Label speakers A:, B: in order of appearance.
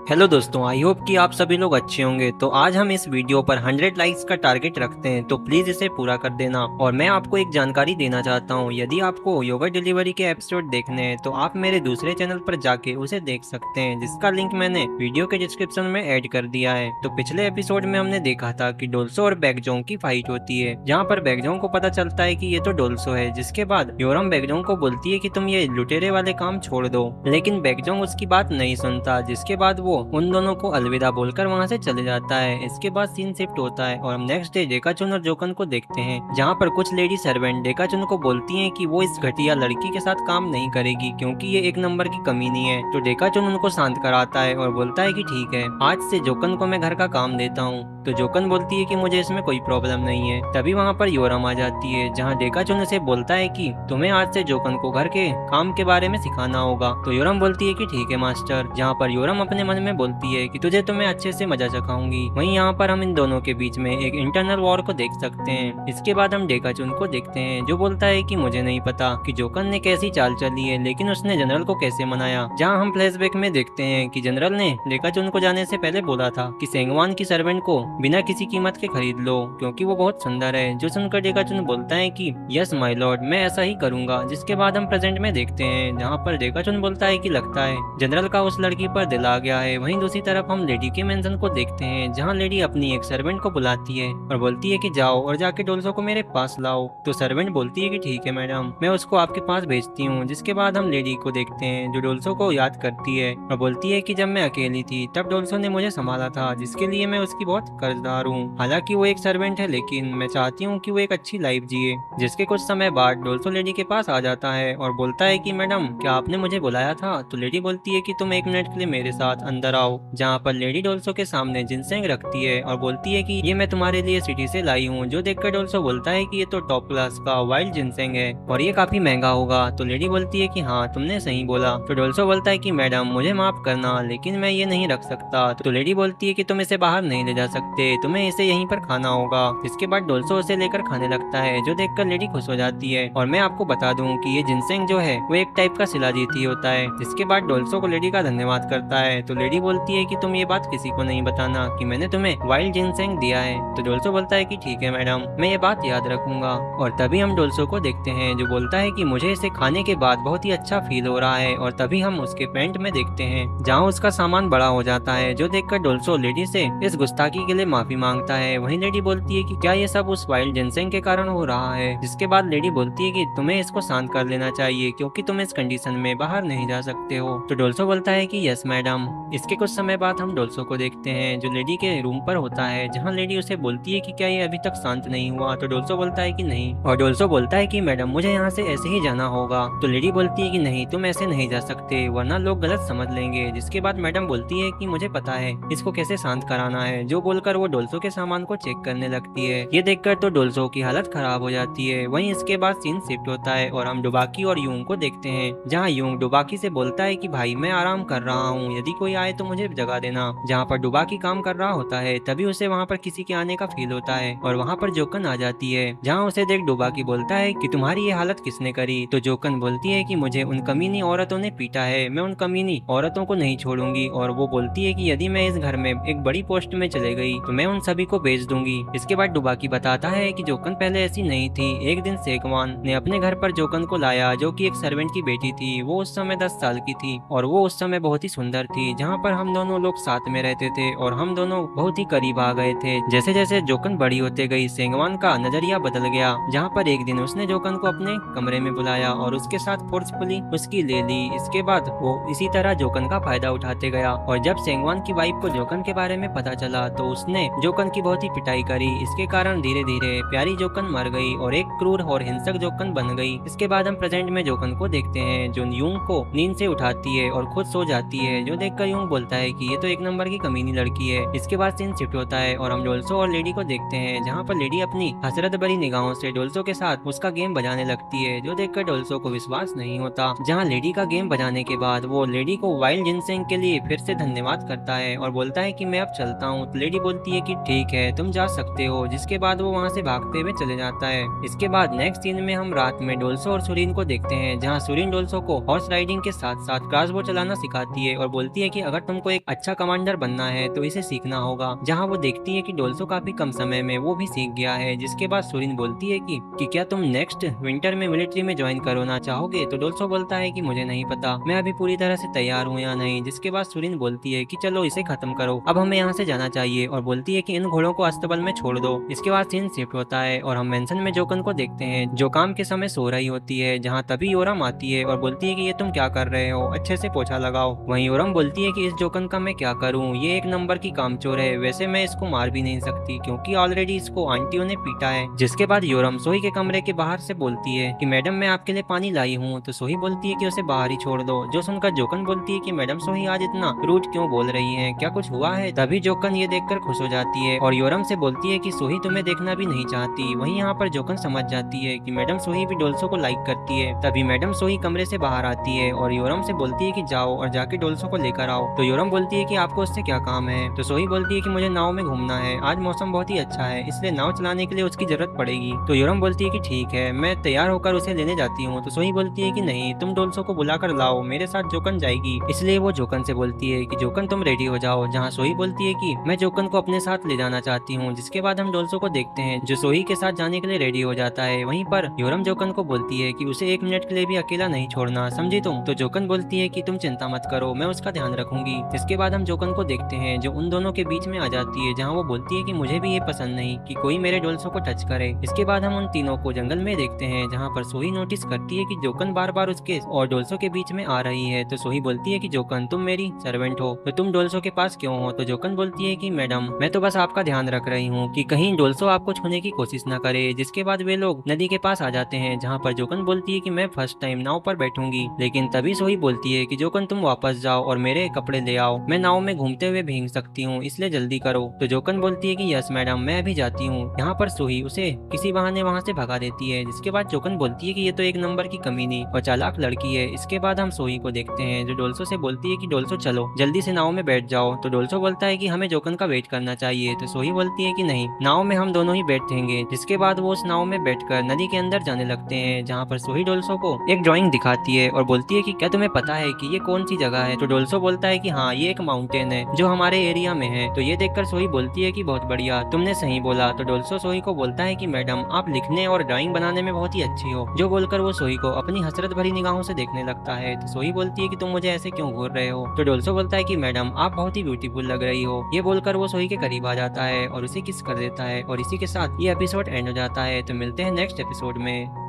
A: Hello दोस्तों, I hope कि आप सभी लोग अच्छे होंगे। तो आज हम इस वीडियो पर 100 लाइक्स का टारगेट रखते हैं, तो प्लीज इसे पूरा कर देना। और मैं आपको एक जानकारी देना चाहता हूँ, यदि आपको योगा डिलीवरी के एपिसोड देखने हैं तो आप मेरे दूसरे चैनल पर जाके उसे देख सकते हैं, जिसका लिंक मैंने वीडियो के डिस्क्रिप्शन में ऐड कर दिया है। तो पिछले एपिसोड में हमने देखा था कि डोल्सो और बैकजोंग की फाइट होती है, जहाँ पर बैकजोंग को पता चलता है कि ये तो डोल्सो है, जिसके बाद योरम बैकजोंग को बोलती है कि तुम ये लुटेरे वाले काम छोड़ दो, लेकिन बैकजोंग उसकी बात नहीं सुनता, जिसके बाद वो उन दोनों को अलविदा बोलकर वहां से चले जाता है। इसके बाद सीन शिफ्ट होता है और हम नेक्स्ट डे डेकाचुन और जोकन को देखते हैं, जहाँ पर कुछ लेडी सर्वेंट डेकाचुन को बोलती हैं कि वो इस घटिया लड़की के साथ काम नहीं करेगी, क्योंकि ये एक नंबर की कमीनी है। तो डेकाचुन उनको शांत कराता है और बोलता है कि ठीक है, आज से जोकन को मैं घर का काम देता हूँ। तो जोकन बोलती है कि मुझे इसमें कोई प्रॉब्लम नहीं है। तभी वहाँ पर योरम आ जाती है, जहाँ डेकाचुन उसे बोलता है कि तुम्हें आज से जोकन को घर के काम के बारे में सिखाना होगा। तो योरम बोलती है कि ठीक है मास्टर, जहाँ पर योरम अपने मन में बोलती है कि तुझे तो मैं अच्छे से मजा चखाऊंगी। वहीं यहाँ पर हम इन दोनों के बीच में एक इंटरनल वॉर को देख सकते हैं। इसके बाद हम डेकाचुन को देखते हैं, जो बोलता है कि मुझे नहीं पता कि जोकन ने कैसी चाल चली है, लेकिन उसने जनरल को कैसे मनाया। जहाँ हम फ्लैशबैक में देखते हैं कि जनरल ने डेकाचुन को जाने से पहले बोला था कि सेंगवान की सर्वेंट को बिना किसी कीमत के खरीद लो, क्योंकि वो बहुत सुंदर है। जो सुनकर डेकाचुन बोलता है कि यस माय लॉर्ड, मैं ऐसा ही करूंगा। जिसके बाद हम प्रेजेंट में देखते हैं, जहाँ पर डेकाचुन बोलता है कि लगता है जनरल का उस लड़की पर दिल आ गया है। वहीं दूसरी तरफ हम लेडी के मेंशन को देखते हैं, जहाँ लेडी अपनी एक सर्वेंट को बुलाती है और बोलती है कि जाओ और जाके डोल्सो को मेरे पास लाओ। तो सर्वेंट बोलती है कि ठीक है मैडम, मैं उसको आपके पास भेजती हूँ। जिसके बाद हम लेडी को देखते हैं, जो डोल्सो को याद करती है और बोलती है कि जब मैं अकेली थी तब डोल्सो ने मुझे संभाला था, जिसके लिए मैं उसकी बहुत कर्जदार हूँ। हालांकि वो एक सर्वेंट है, लेकिन मैं चाहती हूँ कि वो एक अच्छी लाइफ जिए। जिसके कुछ समय बाद डोल्सो लेडी के पास आ जाता है और बोलता है कि मैडम, क्या आपने मुझे बुलाया था? तो लेडी बोलती है कि तुम 1 मिनट के लिए मेरे साथ अंदर आओ। जहाँ पर लेडी डोल्सो के सामने जिनसेंग रखती है और बोलती है कि ये मैं तुम्हारे लिए सिटी से लाई हूँ। जो देखकर डोल्सो बोलता है कि ये तो टॉप क्लास का वाइल्ड जिनसेंग है और ये काफी महंगा होगा। तो लेडी बोलती है कि हाँ, तुमने सही बोला। तो डोल्सो बोलता है कि मैडम, मुझे माफ करना, लेकिन मैं ये नहीं रख सकता। तो लेडी बोलती है कि तुम इसे बाहर नहीं ले जा सकते, तुम्हें इसे यहीं पर खाना होगा। इसके बाद डोल्सो उसे लेकर खाने लगता है, जो देखकर लेडी खुश हो जाती है। और मैं आपको बता दूं कि ये जिनसेंग जो है वो एक टाइप का शिलाजीत ही होता है। जिसके बाद डोल्सो को लेडी का धन्यवाद करता है। तो लेडी बोलती है कि तुम ये बात किसी को नहीं बताना कि मैंने तुम्हें वाइल्ड जिनसेंग दिया है। तो डोल्सो बोलता है कि ठीक है मैडम, मैं ये बात याद रखूंगा। और तभी हम डोल्सो को देखते हैं, जो बोलता है कि मुझे इसे खाने के बाद बहुत ही अच्छा फील हो रहा है। और तभी हम उसके पेंट में देखते हैं, जहाँ उसका सामान बड़ा हो जाता है। जो देखकर डोल्सो लेडी से इस गुस्ताखी के लिए माफी मांगता है। वहीं लेडी बोलती है कि क्या ये सब उस वाइल्ड जिनसेंग के कारण हो रहा है? जिसके बाद लेडी बोलती है कि तुम्हें इसको शांत कर लेना चाहिए, क्योंकि तुम इस कंडीशन में बाहर नहीं जा सकते हो। तो डोल्सो बोलता है कि यस मैडम। इसके कुछ समय बाद हम डोल्सो को देखते हैं, जो लेडी के रूम पर होता है, जहाँ लेडी उसे बोलती है कि क्या ये अभी तक शांत नहीं हुआ? तो डोल्सो बोलता है कि नहीं। और डोल्सो बोलता है कि मैडम, मुझे यहाँ से ऐसे ही जाना होगा। तो लेडी बोलती है कि नहीं, तुम ऐसे नहीं जा सकते, वरना लोग गलत समझ लेंगे। जिसके बाद मैडम बोलती है कि मुझे पता है इसको कैसे शांत कराना है। जो बोलकर वो डोल्सो के सामान को चेक करने लगती है। ये देखकर तो डोल्सो की हालत खराब हो जाती है। वहीं इसके बाद सीन शिफ्ट होता है और हम डुबाकी और यूंग को देखते हैं, जहाँ यूंग डुबाकी से बोलता है कि भाई, मैं आराम कर रहा हूँ, यदि कोई आए तो मुझे जगा देना। जहाँ पर डुबाकी काम कर रहा होता है, तभी उसे वहाँ पर किसी के आने का फील होता है और वहाँ पर जोकन आ जाती है, जहाँ उसे देख डुबाकी बोलता है कि तुम्हारी ये हालत किसने करी? तो जोकन बोलती है कि मुझे उन कमीनी औरतों ने पीटा है, मैं उन कमीनी औरतों को नहीं छोड़ूंगी। और वो बोलती है कि यदि मैं इस घर में एक बड़ी पोस्ट में चले गई तो मैं उन सभी को बेच दूंगी। इसके बाद डुबाकी बताता है कि जोकन पहले ऐसी नहीं थी। एक दिन सेकवान ने अपने घर पर जोकन को लाया, जो कि एक सर्वेंट की बेटी थी। वो उस समय 10 साल की थी और वो उस समय बहुत ही सुंदर थी। जहाँ पर हम दोनों लोग साथ में रहते थे और हम दोनों बहुत ही करीब आ गए थे। जैसे जैसे जोकन बड़ी होते गई, सेंगवान का नजरिया बदल गया। जहाँ पर एक दिन उसने जोकन को अपने कमरे में बुलाया और उसके साथ फोर्सफुली उसकी ले ली। इसके बाद वो इसी तरह जोकन का फायदा उठाते गया। और जब सेंगवान की वाइफ को जोकन के बारे में पता चला तो उसने जोकन की बहुत ही पिटाई करी। इसके कारण धीरे धीरे प्यारी जोकन मर गई और एक क्रूर और हिंसक जोकन बन गई। इसके बाद हम प्रेजेंट में जोकन को देखते हैं, जो यूंग को नींद से उठाती है और खुद सो जाती है। जो देखकर यूंग बोलता है कि ये तो एक नंबर की कमीनी लड़की है। इसके बाद सीन शिफ्ट होता है और हम डोल्सो और लेडी को देखते हैं, जहाँ पर लेडी अपनी हसरत भरी निगाहों से डोल्सो के साथ उसका गेम बजाने लगती है। जो देखकर डोल्सो को विश्वास नहीं होता। जहाँ लेडी का गेम बजाने के बाद वो लेडी को वाइल्ड जिनसेंग के लिए फिर से धन्यवाद करता है और बोलता है कि मैं अब चलता हूँ। तो लेडी बोलती बोलती है कि ठीक है तुम जा सकते हो, जिसके बाद वो वहाँ से भागते हुए चले जाता है। इसके बाद नेक्स्ट सीन में हम रात में डोल्सो और सुरीन को देखते हैं, जहाँ सुरीन डोल्सो को हॉर्स राइडिंग के साथ साथ क्रॉसबो चलाना सिखाती है और बोलती है कि अगर तुमको एक अच्छा कमांडर बनना है तो इसे सीखना होगा। जहाँ वो देखती है कि डोल्सो काफी कम समय में वो भी सीख गया है। जिसके बाद सुरीन बोलती है कि क्या तुम नेक्स्ट विंटर में मिलिट्री में ज्वाइन करना चाहोगे? तो डोल्सो बोलता है कि मुझे नहीं पता, मैं अभी पूरी तरह से तैयार हूँ या नहीं। जिसके बाद सुरीन बोलती है कि चलो इसे खत्म करो, अब हमें यहाँ से जाना चाहिए, और बोलती है कि इन घोड़ों को अस्तबल में छोड़ दो। इसके बाद सीन शिफ्ट होता है और हम मेंशन में जोकन को देखते हैं, जो काम के समय सो रही होती है। जहाँ तभी योरम आती है और बोलती है कि ये तुम क्या कर रहे हो, अच्छे से पोछा लगाओ। वहीं योरम बोलती है कि इस जोकन का मैं क्या करूँ, ये एक नंबर की कामचोर है, वैसे मैं इसको मार भी नहीं सकती क्योंकि ऑलरेडी इसको आंटियों ने पीटा है। जिसके बाद योरम सोही के कमरे के बाहर से बोलती है कि मैडम मैं आपके लिए पानी लाई हूँ। तो सोही बोलती है कि उसे बाहर ही छोड़ दो। जो सुनकर जोकन बोलती है कि मैडम सोही आज इतना रूड क्यों बोल रही है, क्या कुछ हुआ है? तभी जोकन ये देखकर खुश हो जाती है और योरम से बोलती है कि सोही तुम्हें देखना भी नहीं चाहती। वहीं यहाँ पर जोकन समझ जाती है कि मैडम सोही भी डोल्सो को लाइक करती है। तभी मैडम सोही कमरे से बाहर आती है और योरम से बोलती है कि जाओ और जाके डोल्सो को लेकर आओ। तो योरम बोलती है कि आपको उससे क्या काम है? तो सोही बोलती है कि मुझे नाव में घूमना है, आज मौसम बहुत ही अच्छा है, इसलिए नाव चलाने के लिए उसकी जरूरत पड़ेगी। तो योरम बोलती है कि ठीक है, मैं तैयार होकर उसे लेने जाती हूँ। तो सोही बोलती है कि नहीं, तुम डोल्सो को बुलाकर लाओ, मेरे साथ जोकन जाएगी। इसलिए वो जोकन से बोलती है कि जोकन तुम रेडी हो जाओ। जहाँ सोही बोलती है कि मैं जोकन को अपने साथ ले जाना चाहती हूँ। जिसके बाद हम डोल्सो को देखते हैं जो सोही के साथ जाने के लिए रेडी हो जाता है। वहीं पर योरम जोकन को बोलती है कि उसे 1 मिनट के लिए भी अकेला नहीं छोड़ना, समझी तुम? तो जोकन बोलती है कि तुम चिंता मत करो, मैं उसका ध्यान रखूंगी। इसके बाद हम जोकन को देखते हैं जो उन दोनों के बीच में आ जाती है, जहाँ वो बोलती है कि मुझे भी ये पसंद नहीं कि कोई मेरे डोल्सो को टच करे। इसके बाद हम उन तीनों को जंगल में देखते हैं, जहाँ पर सोही नोटिस करती है कि जोकन बार बार उसके और डोल्सो के बीच में आ रही है। तो सोही बोलती है कि जोकन तुम मेरी सर्वेंट हो, तो तुम डोल्सो के पास क्यों हो? तो जोकन बोलती है कि मैडम मैं तो बस आपका ध्यान रख रही हूँ कि कहीं डोल्सो आपको छूने की कोशिश न करे। जिसके बाद वे लोग नदी के पास आ जाते हैं, जहाँ पर जोकन बोलती है कि मैं फर्स्ट टाइम नाव पर बैठूंगी। लेकिन तभी सोही बोलती है कि जोकन तुम वापस जाओ और मेरे कपड़े ले आओ, मैं नाव में घूमते हुए भीग सकती हूँ, इसलिए जल्दी करो। तो जोकन बोलती है कि यस मैडम, मैं अभी जाती हूँ। यहाँ पर सोही उसे किसी बहाने वहाँ से भगा देती है। जिसके बाद जोकन बोलती है कि ये तो एक नंबर की कमीनी और चालाक लड़की है। इसके बाद हम सोही को देखते हैं जो डोल्सो से बोलती है कि डोल्सो चलो जल्दी से नाव में बैठ जाओ। तो डोल्सो बोलता है कि हमें जोकन का वेट करना चाहिए। तो सोही बोलती है कि नहीं, नाव में हम दोनों ही बैठेंगे। जिसके बाद वो उस नाव में बैठकर नदी के अंदर जाने लगते हैं, जहाँ पर सोही डोल्सो को एक ड्राइंग दिखाती है और बोलती है कि क्या तुम्हें पता है कि ये कौन सी जगह है? तो डोल्सो बोलता है कि हाँ, ये एक माउंटेन है जो हमारे एरिया में है। तो ये देखकर सोही बोलती है कि बहुत बढ़िया, तुमने सही बोला। तो डोल्सो सोही को बोलता है कि मैडम आप लिखने और ड्राइंग बनाने में बहुत ही अच्छी हो। जो बोलकर वो सोही को अपनी हसरत भरी निगाहों से देखने लगता है। तो सोही बोलती है कि तुम मुझे ऐसे क्यों घूर रहे हो? तो डोल्सो बोलता है कि मैडम आप बहुत ही ब्यूटीफुल लग रही हो। ये बोलकर वो सोही के करीब आ जाता है और उसे किस कर देता है और इसी के साथ ये एपिसोड एंड हो जाता है। तो मिलते हैं नेक्स्ट एपिसोड में।